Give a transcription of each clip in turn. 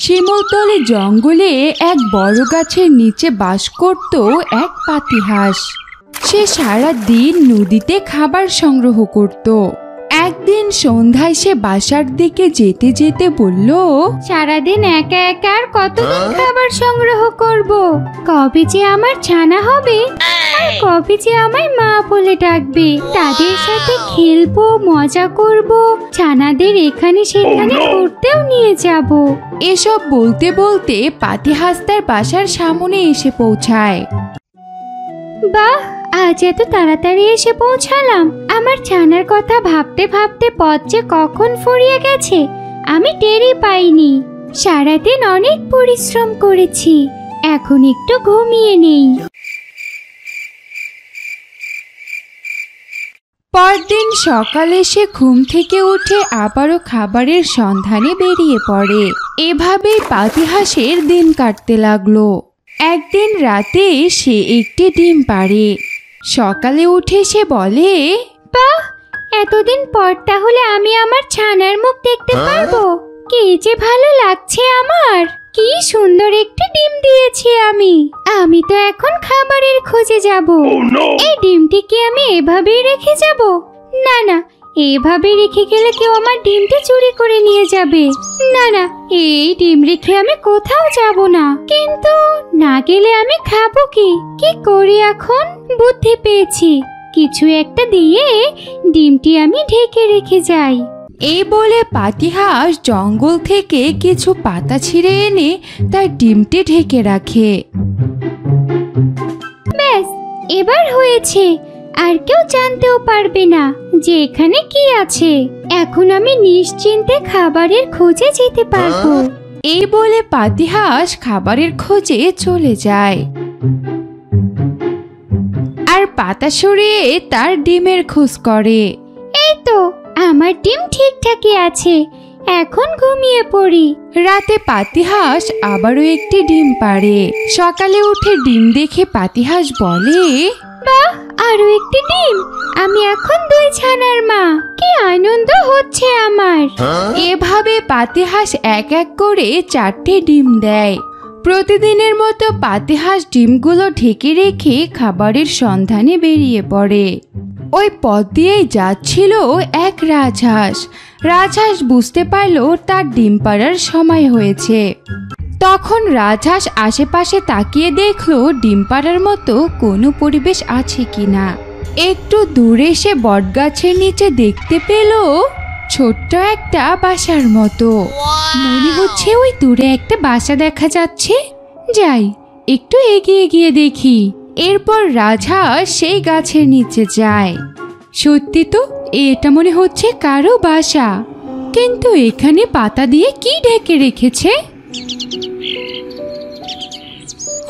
শিমুলতলি জঙ্গলে এক বড় গাছের নিচে বাস করত এক পাতিহাঁস। সে সারা দিন নদীতে খাবার সংগ্রহ করত। একদিন সন্ধ্যায় সে বাসার দিকে যেতে যেতে বলল, সারাদিন একা একা আর কতদিন খাবার সংগ্রহ করব? কবে যে আমার ছানা হবে আর কবে যে আমায় মা বলে ডাকবে, তাদের সাথে খেলবো, মজা করব, ছানাদের এখানে সেখানে ঘুরতেও নিয়ে যাব। এসব বলতে বলতে পাতিহাঁস তার বাসার সামনে এসে পৌঁছায়। বাহ, আজ এত তাড়াতাড়ি এসে পৌঁছালাম। আমার ছানার কথা ভাবতে ভাবতে পথ যে কখন ফুরিয়ে গেছে আমি টেরই পাইনি। সারাদিন অনেক পরিশ্রম করেছি, এখন একটু ঘুমিয়ে নেই। পরদিন সকালে সে ঘুম থেকে উঠে আবারও খাবারের সন্ধানে বেরিয়ে পড়ে। এভাবেই পাতিহাঁসের দিন কাটতে লাগলো। একদিন রাতে সে একটি ডিম পাড়ে। সকালে উঠে সে বলে, বাহ, এতদিন পর তাহলে আমি আমার ছানার মুখ দেখতে পারবো। কি যে ভালো লাগছে আমার, কি সুন্দর একটি ডিম দিয়েছি আমি তো এখন খাবারের খোঁজে যাব। এই ডিমটি কি আমি এভাবেই রেখে যাব? না না, এভাবে রেখে গেলে কেউ আমার ডিমটা চুরি করে নিয়ে যাবে। না না, এই ডিম রেখে আমি কোথাও যাব না। কিন্তু না গেলে আমি খাবো কি? কি করি এখন? বুদ্ধি পেয়েছি, কিছু একটা দিয়ে ডিমটি আমি ঢেকে রেখে যাই। এই বলে পাতিহাঁস জঙ্গল থেকে কিছু পাতা ছিঁড়ে এনে তার ডিমটি ঢেকে রাখে। ব্যাস, এবার হয়েছে, আর কেউ জানতেও পারবে না যে এখানে কি আছে। এখন আমি নিশ্চিন্তে খাবারের খোঁজে যেতে পারবো। এই বলে পাতিহাঁস খাবারের খোঁজে চলে যায় আর পাতা সরিয়ে তার ডিমের খোঁজ করে। এই তো, আমার ডিম ঠিকঠাকই আছে, এখন ঘুমিয়ে পড়ি। রাতে পাতিহাঁস আবারও একটি ডিম পাড়ে। সকালে উঠে ডিম দেখে পাতিহাঁস বলে, বাহ, আরো একটি ডিম! আমি এখন 2 ছানার মা। কি আনন্দ হচ্ছে আমার! এভাবে পাতিহাঁস এক এক করে 4টে ডিম দেয়। প্রতিদিনের মতো পাতিহাঁস ডিমগুলো ঢেকে রেখে খাবারের সন্ধানে বেরিয়ে পড়ে। ওই পথ দিয়েই যাচ্ছিল এক রাজহাঁস। রাজহাঁস বুঝতে পারল তার ডিম পাড়ার সময় হয়েছে। তখন রাজহাঁস আশেপাশে তাকিয়ে দেখলো ডিম পাড়ার মতো কোনো পরিবেশ আছে কিনা। একটু দূরে সে বটগাছের নিচে দেখতে পেল ছোট্ট একটা বাসার মতো। মনে হচ্ছে ওই দূরে একটা বাসা দেখা যাচ্ছে। যাই, একটু এগিয়ে গিয়ে দেখি। এরপর রাজহাঁস সেই গাছের নিচে যায়। সত্যি তো, এটা মনে হচ্ছে কারো বাসা, কিন্তু এখানে পাতা দিয়ে কি ঢেকে রেখেছে?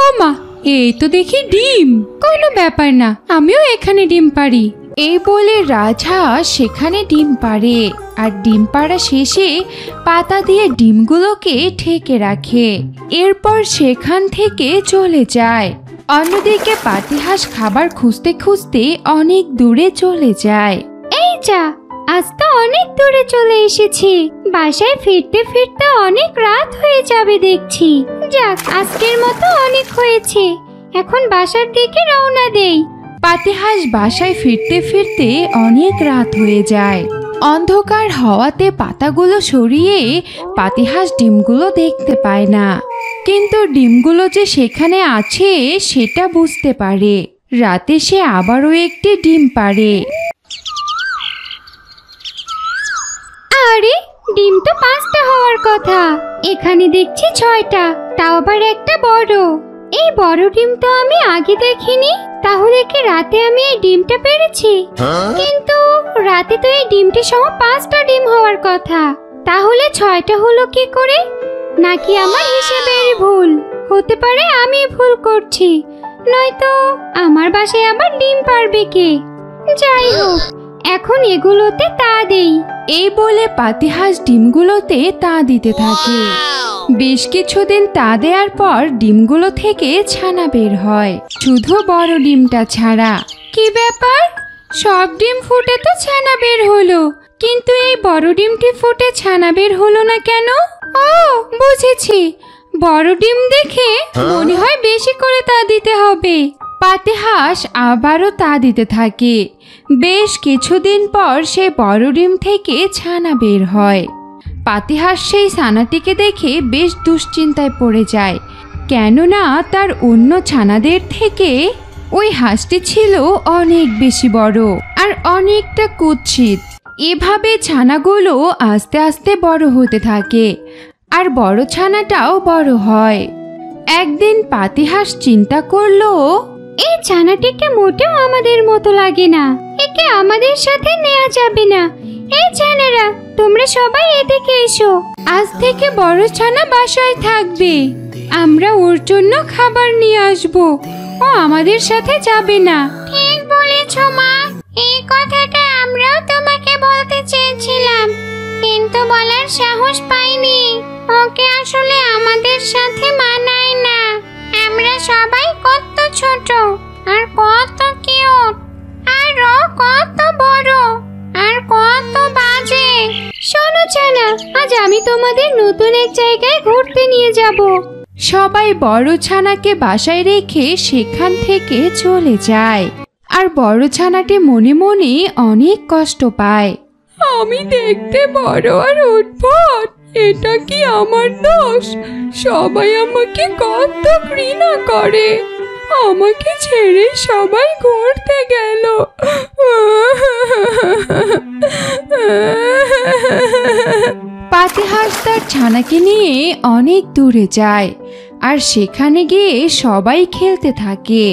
ও মা, এই তো দেখি ডিম। কোনো ব্যাপার না, আমিও এখানে ডিম পাড়ি। এই বলে রাজহাঁস সেখানে ডিম পাড়ে আর ডিম পাড়া শেষে পাতা দিয়ে ডিমগুলোকে ঢেকে রাখে। এরপর সেখান থেকে চলে যায়। অন্যদিকে পাতিহাঁস খাবার খুঁজতে খুঁজতে অনেক দূরে চলে যায়। এই যা, আজ তো অনেক দূরে চলে এসেছি। বাসায় ফিরতে ফিরতে অনেক রাত হয়ে যাবে দেখছি। যাক, আজকের মতো অনেক হয়েছে, এখন বাসার দিকে রওনা দেই। পাতিহাঁস বাসায় ফিরতে ফিরতে অনেক রাত হয়ে যায়। অন্ধকার হওয়াতে পাতাগুলো সরিয়ে পাতিহাঁস ডিমগুলো দেখতে পায় না, কিন্তু ডিমগুলো যে সেখানে আছে সেটা বুঝতে পারে। রাতে সে আবারও একটি ডিম পাড়ে। আরে, ডিম তো 5টা হওয়ার কথা, এখানে দেখছি 6টা, তাও আবার একটা বড়। এই বড় ডিম তো আমি আগে দেখিনি। তাহলে কি রাতে আমি এই ডিমটা পেড়েছি? কিন্তু রাতে তো এই ডিমটি সহ 5টা ডিম হওয়ার কথা, তাহলে 6টা হলো কি করে? নাকি আমার হিসেবেরই ভুল? হতে পারে আমি ভুল করছি, নয়তো আমার বাসায় আবার ডিম পারবে কে? যাই হোক, এখন এগুলোতে তা দেই। এই বলে পাতিহাঁস ডিমগুলোতে তা দিতে থাকে। বেশ কিছুদিন তা দেওয়ার পর ডিমগুলো থেকে ছানা বের হয়, শুধু বড় ডিমটা ছাড়া। কি ব্যাপার, সব ডিম ফুটে তো ছানা বের হলো, কিন্তু এই বড় ডিমটি ফুটে ছানা বের হলো না কেন? ও বুঝেছি, বড় ডিম দেখে মনে হয় বেশি করে তা দিতে হবে। পাতিহাঁস আবারও তা দিতে থাকে। বেশ কিছুদিন পর সে বড় ডিম থেকে ছানা বের হয়। পাতিহাঁস সেই ছানাটিকে দেখে বেশ দুশ্চিন্তায় পড়ে যায়, কেননা তার অন্য ছানাদের থেকে ওই হাঁসটি ছিল অনেক বেশি বড় আর অনেকটা কুৎসিত। এভাবে ছানাগুলো আস্তে আস্তে বড় হতে থাকে আর বড় ছানাটাও বড় হয়। একদিন পাতিহাঁস চিন্তা করলো, এই ছানাটিকে মোটেও আমাদের মতো লাগে না, একে আমাদের সাথে নেওয়া যাবে না। এই ছানারা, তোমরা সবাই এদিকে এসো। আজ থেকে বড় ছানা বাসায় থাকবে, আমরা ওর জন্য খাবার নিয়ে আসবো, ও আমাদের সাথে যাবে না। ঠিক বলেছো মা, এই কথাটা আমরাও তোমাকে বলতে চেয়েছিলাম, কিন্তু বলার সাহস পাইনি। ওকে আসলে আমাদের সাথে মানায় না। আমরা সবাই কত ছোট আর কত কিউট, আর ও কত বড় আর কত বাজে। শোনো ছানা, আজ আমি তোমাদের নতুন এক জায়গায় ঘুরতে নিয়ে যাব। সবাই বড় ছানাকে বাসায় রেখে সেখান থেকে চলে যায় আর বড় ছানাটি মনে মনে অনেক কষ্ট পায়। আমি দেখতে বড় আর উদ্ভট, এটা কি আমার দোষ? সবাই আমাকে কত ঘৃণা করে, আমাকে ছেড়ে সবাই ঘুরতে গেল। পাতিহাঁস তার ছানাকে নিয়ে অনেক দূরে যায় আর সেখানে গিয়ে সবাই খেলতে থাকে।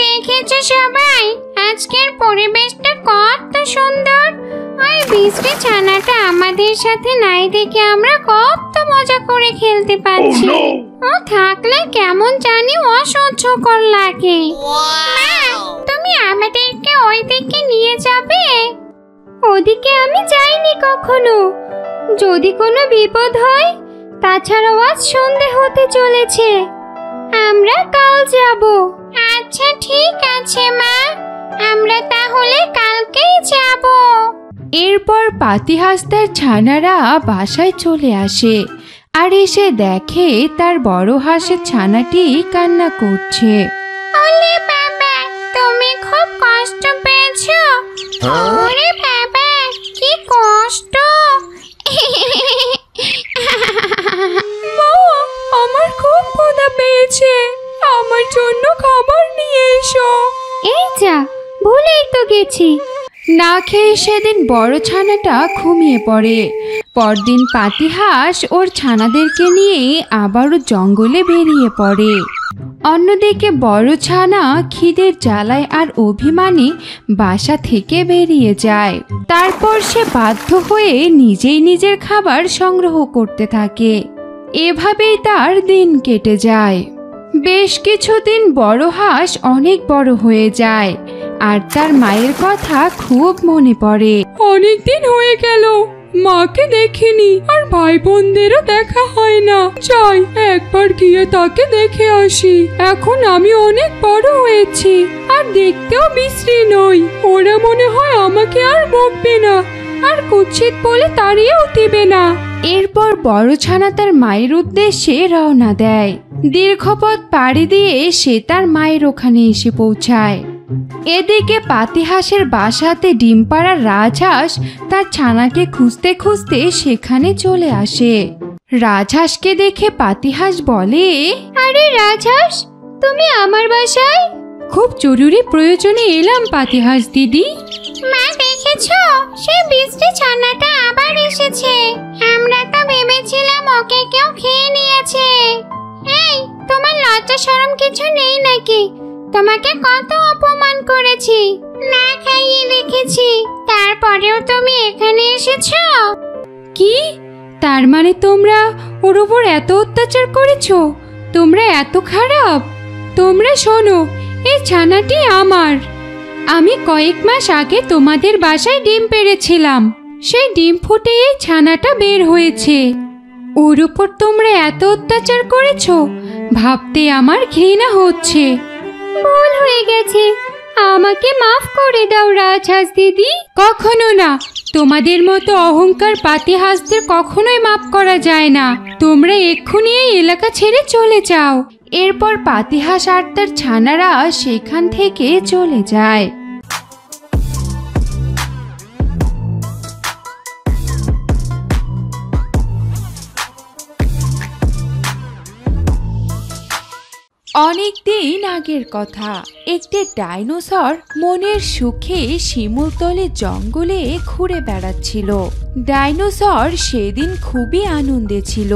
দেখেছো সবাই, আজকের পরিবেশটা কত সুন্দর। ওই বৃষ্টি ছানাটা আমাদের সাথে নাই দেখে আমরা কত মজা করে খেলতে পারছি। ও থাকলে কেমন জানি অসহ্যকর লাগে। মা, তুমি আমাদেরকে ওই দিকে নিয়ে যাবে? ওদিকে আমি যাইনি কখনো, যদি কোনো বিপদ হয়। তাছাড়াও আজ সন্ধে হতে চলেছে, আমরা কাল যাব। আচ্ছা ঠিক আছে মা, আমরা তাহলে কালকেই যাব। এরপর পাতিহাঁস তার ছানারা বাসায় চলে আসে আর এসে দেখে তার বড় হাঁসের ছানাটি কান্না করছে। ওলে বাবা, তুমি খুব কষ্ট পেয়েছো? ওরে বাবা, কি কষ্ট! মা, আমার খুব ক্ষুধা পেয়েছে, আমার জন্য খাবার নিয়ে এসো। এই যা, ভুলেই তো গেছি। না খেয়ে সেদিন বড় ছানাটা ঘুমিয়ে পড়ে। পরদিন পাতিহাঁস ওর ছানাদেরকে নিয়ে আবারও জঙ্গলে বেরিয়ে পড়ে। অন্যদিকে বড় ছানা খিদের জ্বালায় আর অভিমানে বাসা থেকে বেরিয়ে যায়। তারপর সে বাধ্য হয়ে নিজেই নিজের খাবার সংগ্রহ করতে থাকে। এভাবেই তার দিন কেটে যায়। বেশ কিছুদিন বড় হাঁস অনেক বড় হয়ে যায় আর তার মায়ের কথা খুব মনে পড়ে। অনেক দিন হয়ে গেল, মাকে দেখিনি আর ভাই বোনদেরও দেখা হয় না। যাই একবার গিয়ে তাকে দেখে আসি। এখন আমি অনেক বড় হয়েছি আর দেখতেও বিশ্রী নই। ওরা মনে হয় আমাকে আর বকবে না আর কুৎসিত বলে তাড়িয়েও দিবে না। এরপর বড় ছানা তার মায়ের উদ্দেশ্যে রওনা দেয়। দীর্ঘ পথ পাড়ি দিয়ে সে তার মায়ের ওখানে এসে পৌঁছায়। এদিকে পাতিহাঁসের বাসাতে ডিম পাড়া রাজহাঁস তার ছানাকে খুঁজতে খুঁজতে সেখানে চলে আসে। রাজহাঁসকে দেখে পাতিহাঁস বলে, আরে রাজহাঁস, তুমি আমার বাসায়? খুব জরুরি প্রয়োজনে এলাম পাতিহাঁস দিদি। মা দেখেছো, সেই বৃষ্টি ছানাটা আবার এসেছে। আমরা তো ভেবেছিলাম ওকে কেউ খেয়ে নিয়েছে। এই, তোমার লজ্জা শরম কিছু নেই নাকি? তোমাকে কত অপমান করেছি, না খাইয়ে রেখেছি, তারপরেও তুমি এখানে এসেছো? কি? তার মানে তোমরা ওর উপর এত অত্যাচার করেছো? তোমরা এত খারাপ? তোমরা শোনো, এই ছানাটি আমার। আমি কয়েক মাস আগে তোমাদের বাসায় ডিম পেড়েছিলাম, সেই ডিম ফুটে এই ছানাটা বের হয়েছে। ওর উপর তোমরা এত অত্যাচার করেছো, ভাবতে আমার ঘৃণা হচ্ছে। ভুল হয়ে গেছে, আমাকে মাফ করে দাও রাজহাঁস দিদি। কখনো না, তোমাদের মতো অহংকার পাতিহাঁসদের কখনোই মাপ করা যায় না। তোমরা এক্ষুনি এই এলাকা ছেড়ে চলে যাও। এরপর পাতিহাঁস আর তার ছানারা সেখান থেকে চলে যায়। অনেক দিন আগের কথা, একটি ডাইনোসর মনের সুখে শিমুলতলে জঙ্গলে ঘুরে বেড়াচ্ছিল। ডাইনোসর সেদিন খুবই আনন্দে ছিল,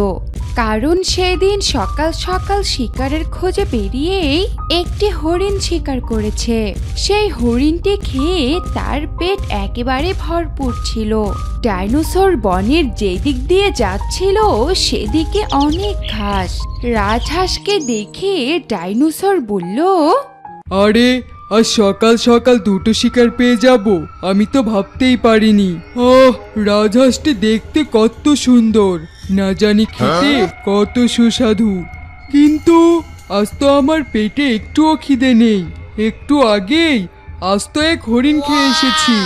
কারণ সেদিন সকাল সকাল শিকারের খোঁজে বেরিয়েই একটি হরিণ শিকার করেছে। সেই হরিণটি খেয়ে তার পেট একেবারে ভরপুর ছিল। ডাইনোসর বনের যেদিক দিয়ে যাচ্ছিল সেদিকে অনেক ঘাস। রাজহাঁসকে দেখে ডাইনোসর বলল, আরে আজ সকাল সকাল দুটো শিকার পেয়ে যাব, আমি তো ভাবতেই পারিনি। ওহ, রাজহাঁসটি দেখতে কত সুন্দর, না জানি খেতে কত সুস্বাদু। কিন্তু আজ তো আমার পেটে একটুও খিদে নেই। একটু আগেই আজ তো এক হরিণ খেয়ে এসেছি,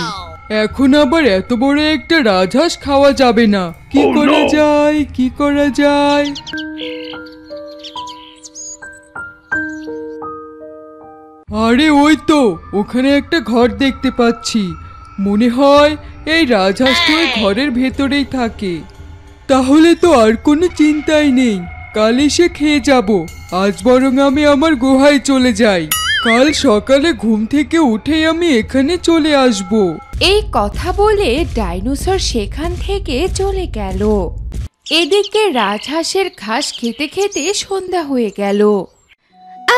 এখন আবার এত বড় একটা রাজহাঁস খাওয়া যাবে না। কি করা যায়, কি করা যায়? আরে ওই তো ওখানে একটা ঘর দেখতে পাচ্ছি, মনে হয় এই রাজহাঁসটি ওই ঘরের ভেতরেই থাকে। তাহলে তো আর কোনো চিন্তাই নেই, কাল এসে খেয়ে যাব। আজ বরং আমি আমার গুহায় চলে যাই, কাল সকালে ঘুম থেকে উঠেই আমি এখানে চলে আসব। এই কথা বলে ডাইনোসর সেখান থেকে চলে গেল। এদিকে রাজহাঁসের ঘাস খেতে খেতে সন্ধ্যা হয়ে গেল।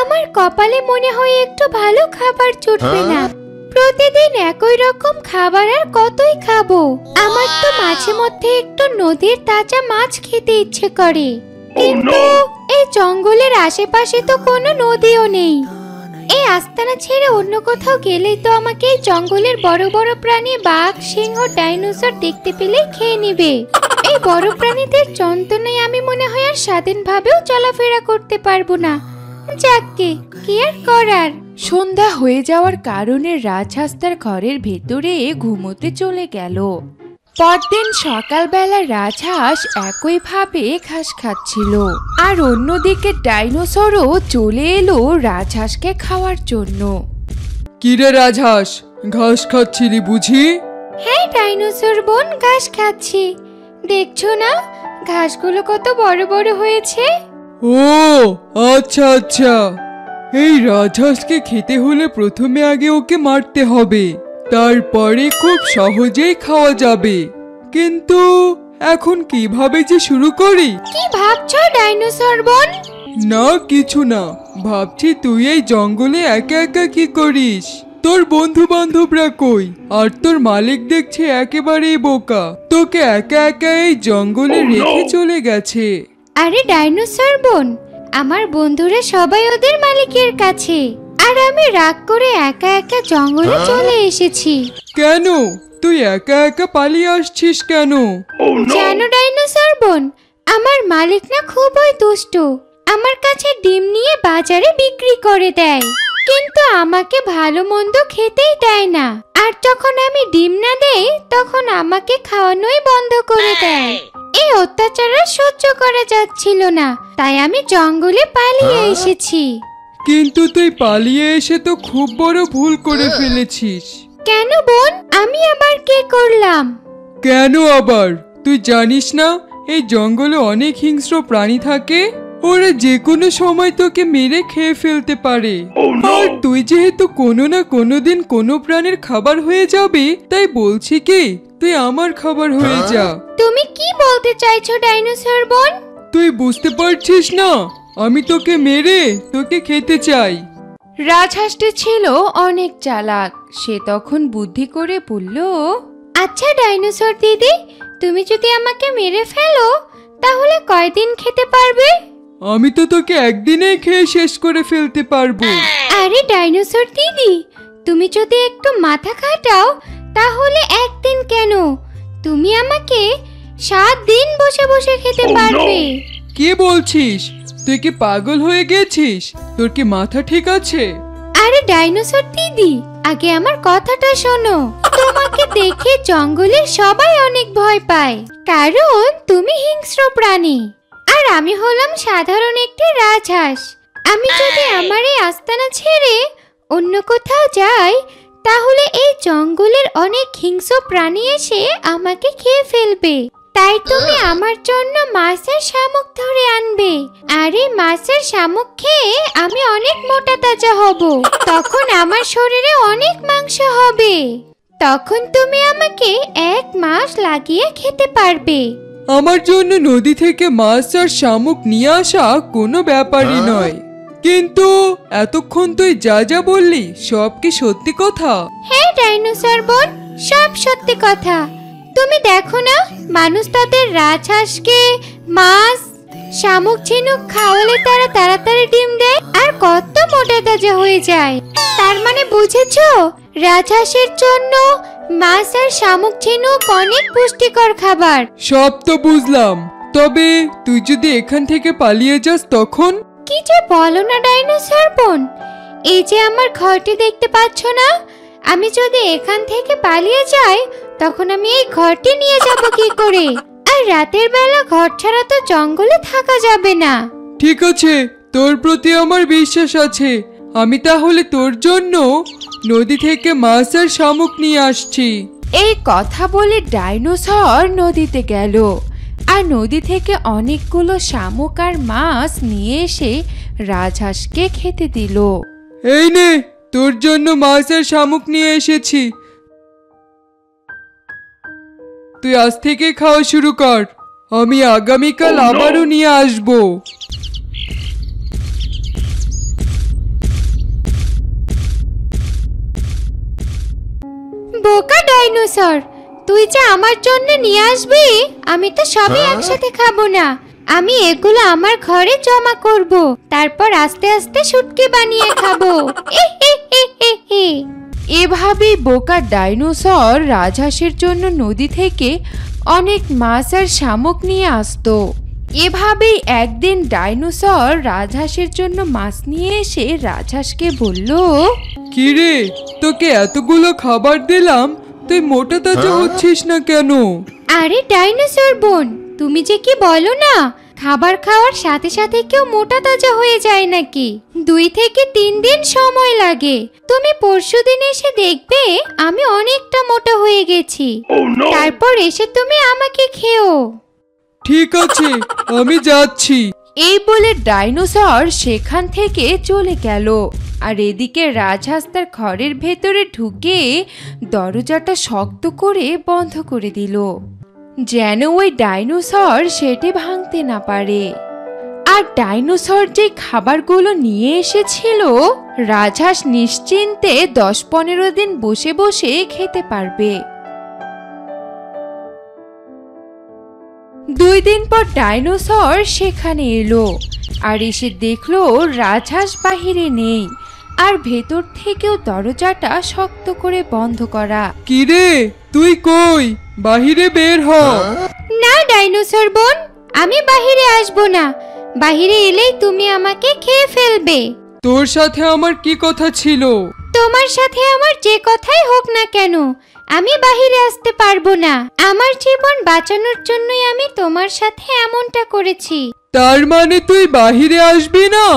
আমার কপালে মনে হয় একটু ভালো খাবার জুটবে না। প্রতিদিন একই রকম খাবার আর কতই খাবো। আমার তো মাঝে মধ্যে একটু নদীর তাজা মাছ খেতে ইচ্ছে করে, কিন্তু এই জঙ্গলের আশেপাশে তো কোনো নদীও নেই। এই আস্তানা ছেড়ে অন্য কোথাও গেলেই তো আমাকে এই জঙ্গলের বড় বড় প্রাণী, বাঘ, সিংহ, ডাইনোসর দেখতে পেলেই খেয়ে নেবে। এই বড় প্রাণীদের যন্ত্রণায় আমি মনে হয় আর স্বাধীনভাবেও চলাফেরা করতে পারবো না। যাকে কি আর করার। সন্ধ্যা হয়ে যাওয়ার কারণে রাজহাঁস তার ঘরের ভেতরে ঘুমোতে চলে গেল। পরদিন সকালবেলা রাজহাঁস একইভাবে ঘাস খাচ্ছিল, আর অন্যদিকে ডাইনোসরও চলে এলো রাজহাঁসকে খাওয়ার জন্য। কিরে রাজহাঁস, ঘাস খাচ্ছিলি বুঝি? হ্যাঁ ডাইনোসর বোন, ঘাস খাচ্ছি। দেখছো না ঘাসগুলো কত বড় বড় হয়েছে? ও আচ্ছা আচ্ছা, এই রাজহাঁসকে খেতে হলে প্রথমে আগে ওকে মারতে হবে, তারপরে খুব সহজেই খাওয়া যাবে। কিন্তু এখন কিভাবে যে শুরু করি? কি ভাবছো ডাইনোসর বোন? না কিছু না, ভাবছি তুই এই জঙ্গলে একা একা কি করিস? তোর বন্ধু বান্ধবরা কই? আর তোর মালিক দেখছে একেবারেই বোকা, তোকে একা একা এই জঙ্গলে রেখে চলে গেছে। আরে ডাইনোসর বোন, আমার বন্ধুরা সবাই ওদের মালিকের কাছে, আর আমি রাগ করে একা একা জঙ্গলে চলে এসেছি। কেন তুই একা একা পালিয়ে আসছিস কেন? জানো ডাইনোসর বোন, আমার মালিক না খুবই দুষ্ট। আমার কাছে ডিম নিয়ে বাজারে বিক্রি করে দেয়, কিন্তু আমাকে ভালো মন্দ খেতেই দেয় না। আর যখন আমি ডিম না দেই তখন আমাকে খাওয়ানোই বন্ধ করে দেয়। এই অত্যাচার সহ্য করা যাচ্ছিল না, তাই আমি জঙ্গলে পালিয়ে এসেছি। কিন্তু তুই পালিয়ে এসে তো খুব বড় ভুল করে ফেলেছিস। কেন বোন, আমি আবার কি করলাম? কেন আবার? তুই জানিস না এই জঙ্গলে অনেক হিংস্র প্রাণী থাকে, ওরা যে কোনো সময় তোকে মেরে খেয়ে ফেলতে পারে। আর তুই যেহেতু কোনো না কোনো দিন কোনো প্রাণীর খাবার হয়ে যাবে, তাই বলছি কি তুই আমার খাবার হয়ে যা। তুমি কি বলতে চাইছো ডাইনোসর বোন? তুই বুঝতে পারছিস না, আমি তোকে মেরে তোকে খেতে চাই। রাজহাঁসটি ছিল অনেক চালাক, সে তখন বুদ্ধি করে বলল, আচ্ছা ডাইনোসর দিদি, তুমি যদি আমাকে মেরে ফেলো তাহলে কয়দিন খেতে পারবে? আমি তো তোকে একদিনেই খেয়ে শেষ করে ফেলতে পারবো। আরে ডাইনোসর দিদি, তুমি যদি একটু মাথা খাটাও তাহলে একদিন কেন, তুমি আমাকে 7 দিন বসে বসে খেতে পারবে। কি বলছিস? তুই কি পাগল হয়ে গেছিস? তোর কি মাথা ঠিক আছে? আরে ডাইনোসর দিদি, আগে আমার কথাটা শোনো। তোমাকে দেখে জঙ্গলের সবাই অনেক ভয় পায়, কারণ তুমি হিংস্র প্রাণী। আর আমি হলাম সাধারণ একটি রাজহাঁস। আমি যদি আমার এই আস্তানা ছেড়ে অন্য কোথাও যাই, তাহলে এই জঙ্গলের অনেক হিংস্র প্রাণী এসে আমাকে খেয়ে ফেলবে। তাই তুমি আমার জন্য মাছের শামুক ধরে আনবে, আর এই মাছের শামুক খেয়ে আমি অনেক মোটা তাজা হব। তখন আমার শরীরে অনেক মাংস হবে। তখন তুমি আমাকে 1 মাস লাগিয়ে খেতে পারবে। আমার জন্য নদী থেকে মাছ আর শামুক নিয়ে আসা কোনো ব্যাপারই নয়। কিন্তু এতক্ষণ তুই যা যা বললি সব কি সত্যি কথা? হ্যাঁ ডাইনোসর বোন, সব সত্যি কথা। তুমি দেখো না, মানুষ তাদের রাজহাঁসকে মাছ, শামুক, ঝিনুক খাওয়ালে তারা তাড়াতাড়ি ডিম দেয় আর কত মোটা তাজা হয়ে যায়। তার মানে বুঝেছো, রাজহাঁসের জন্য মাছ আর শামুক, ঝিনুক অনেক পুষ্টিকর খাবার। সব তো বুঝলাম, তবে তুই যদি এখান থেকে পালিয়ে যাস তখন? কি যে বলো না ডাইনোসর বোন, এই যে আমার ঘরটি দেখতে পাচ্ছ না, আমি যদি এখান থেকে পালিয়ে যাই তখন আমি এই ঘরটি নিয়ে যাব কি করে? আর রাতের বেলা ঘর ছাড়া তো জঙ্গলে থাকা যাবে না। ঠিক আছে, তোর প্রতি আমার বিশ্বাস আছে। আমি তাহলে তোর জন্য নদী থেকে মাছ আর শামুক নিয়ে আসছি। এই কথা বলে ডাইনোসর নদীতে গেল আর নদী থেকে অনেকগুলো শামুক আর মাছ নিয়ে এসে রাজহাঁসকে খেতে দিল। এই নে, তোর জন্য মাছ আর শামুক নিয়ে এসেছি। তুই আজ থেকে খাওয়া শুরু কর, আমি আগামীকাল আবারও নিয়ে আসবো। বোকা ডাইনোসর, তুই যে আমার জন্য নিয়ে আসবি, আমি তো সবই একসাথে খাবো না। আমি এগুলো আমার ঘরে জমা করব, তারপর আস্তে আস্তে শুটকি বানিয়ে খাবো। এভাবেই বোকা ডাইনোসর রাজহাঁসের জন্য নদী থেকে অনেক মাছ আর শামুক নিয়ে আসতো। এভাবেই একদিন ডাইনোসর রাজহাঁসের জন্য মাছ নিয়ে এসে রাজহাঁসকে বলল, কিরে, তোকে এতগুলো খাবার দিলাম, তুই মোটা তাজা হচ্ছিস না কেন? আরে ডাইনোসর বোন, তুমি যে কি বলো না, খাবার খাওয়ার সাথে সাথে কেউ মোটা তাজা হয়ে যায় নাকি? 2 থেকে 3 দিন সময় লাগে। তুমি পরশুদিন এসে দেখবে আমি অনেকটা মোটা হয়ে গেছি। তারপর এসে তুমি আমাকে খেও। ঠিক আছে, আমি যাচ্ছি। এই বলে ডাইনোসর সেখান থেকে চলে গেল। আর এদিকে রাজহাঁস তার ঘরের ভেতরে ঢুকে দরজাটা শক্ত করে বন্ধ করে দিল, যেন ওই ডাইনোসর সেটি ভাঙতে না পারে। আর ডাইনোসর যে খাবারগুলো নিয়ে এসেছিল, রাজহাঁস নিশ্চিন্তে 10-15 দিন বসে বসে খেতে পারবে। 2 দিন পর ডাইনোসর সেখানে এলো আর এসে দেখলো রাজহাঁস বাহিরে নেই, আর ভেতর থেকেও দরজাটা শক্ত করে বন্ধ করা। কিরে, তুই কই? বাহিরে বের হ। না ডাইনোসর বোন, আমি বাহিরে আসবো না। বাহিরে এলেই তুমি আমাকে খেয়ে ফেলবে। তোর সাথে আমার কি কথা ছিল? তোমার সাথে আমার যে কথাই হোক না কেন, আমি বাহিরে আসতে পারবো না। আমার জীবন বাঁচানোর জন্যই আমি তোমার সাথে এমনটা করেছি। তার মানে তুই বাহিরে আসবি না?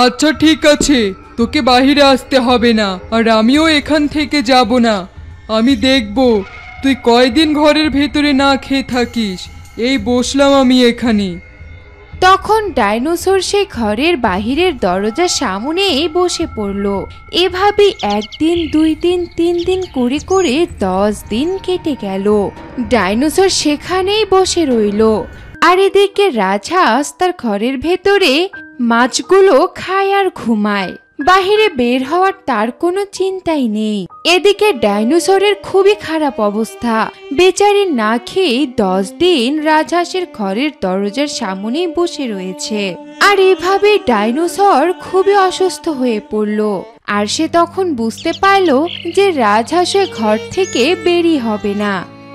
আচ্ছা ঠিক আছে, তোকে বাহিরে আসতে হবে না, আর আমিও এখান থেকে যাব না। আমি দেখব তুই কয়দিন ঘরের ভেতরে না খেয়ে থাকিস। এই বসলাম আমি এখানে। তখন ডাইনোসর সেই ঘরের বাহিরের দরজার সামনেই বসে পড়ল। এভাবে 1 দিন 2 দিন 3 দিন করে করে 10 দিন কেটে গেল। ডাইনোসর সেখানেই বসে রইল, আর এদিকে রাজহাঁস তার ঘরের ভেতরে মাছগুলো খায় আর ঘুমায়। বাহিরে বের হওয়ার তার কোনো চিন্তাই নেই। এদিকে ডাইনোসরের খুবই খারাপ অবস্থা। বেচারি না খেয়ে 10 দিন রাজহাঁসের ঘরের দরজার সামনেই বসে রয়েছে। আর এভাবে ডাইনোসর খুবই অসুস্থ হয়ে পড়ল। আর সে তখন বুঝতে পারল যে রাজহাঁসের ঘর থেকে বেরিয়ে হবে না।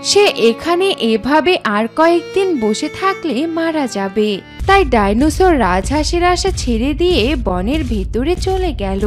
সে এখানে এভাবে আর কয়েকদিন বসে থাকলে মারা যাবে। তাই ডাইনোসর রাজহাঁসের আশা ছেড়ে দিয়ে বনের ভেতরে চলে গেল।